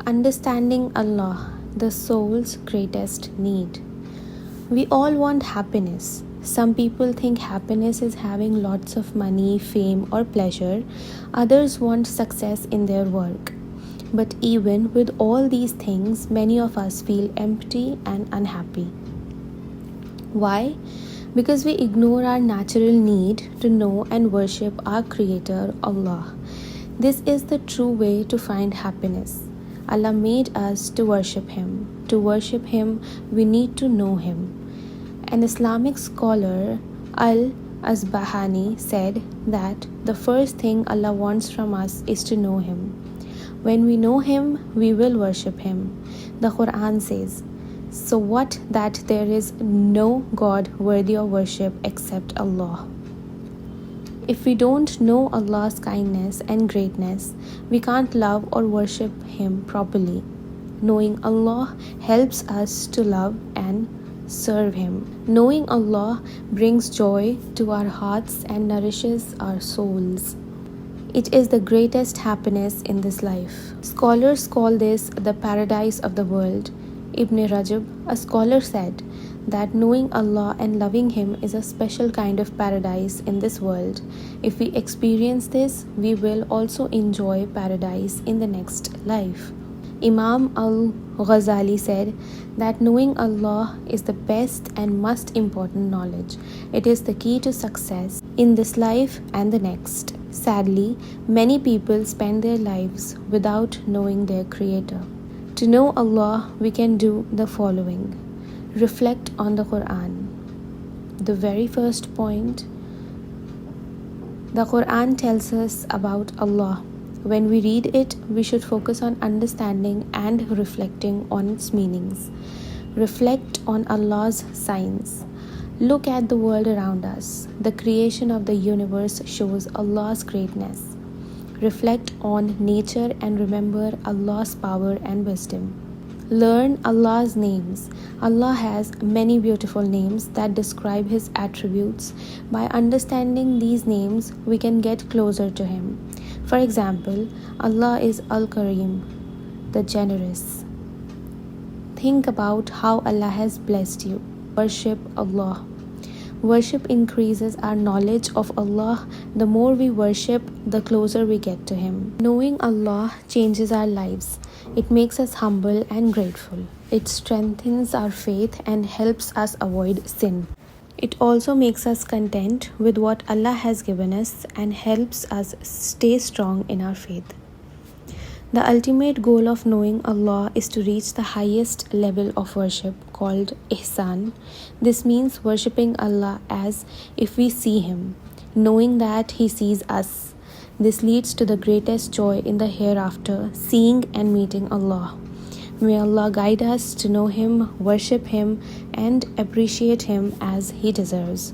Understanding Allah, the soul's greatest need. We all want happiness. Some people think happiness is having lots of money, fame, or pleasure. Others want success in their work. But even with all these things, many of us feel empty and unhappy. Why? Because we ignore our natural need to know and worship our Creator, Allah. This is the true way to find happiness. Allah made us to worship Him. To worship Him, we need to know Him. An Islamic scholar, Al-Asbahani, said that the first thing Allah wants from us is to know Him. When we know Him, we will worship Him. The Quran says, "So what that there is no God worthy of worship except Allah." If we don't know Allah's kindness and greatness, we can't love or worship Him properly. Knowing Allah helps us to love and serve Him. Knowing Allah brings joy to our hearts and nourishes our souls. It is the greatest happiness in this life. Scholars call this the paradise of the world. Ibn Rajab, a scholar, said that knowing Allah and loving Him is a special kind of paradise in this world. If we experience this, we will also enjoy paradise in the next life. Imam al-Ghazali said that knowing Allah is the best and most important knowledge. It is the key to success in this life and the next. Sadly, many people spend their lives without knowing their Creator. To know Allah, we can do the following. Reflect on the Quran. The very first point, the Quran tells us about Allah. When we read it, we should focus on understanding and reflecting on its meanings. Reflect on Allah's signs. Look at the world around us. The creation of the universe shows Allah's greatness. Reflect on nature and remember Allah's power and wisdom. Learn Allah's names. Allah has many beautiful names that describe His attributes. By understanding these names, we can get closer to Him. For example, Allah is Al-Karim, the generous. Think about how Allah has blessed you. Worship Allah. Worship increases our knowledge of Allah. The more we worship, the closer we get to Him. Knowing Allah changes our lives. It makes us humble and grateful. It strengthens our faith and helps us avoid sin. It also makes us content with what Allah has given us and helps us stay strong in our faith. The ultimate goal of knowing Allah is to reach the highest level of worship called ihsan. This means worshipping Allah as if we see Him, knowing that He sees us. This leads to the greatest joy in the hereafter, seeing and meeting Allah. May Allah guide us to know Him, worship Him, and appreciate Him as He deserves.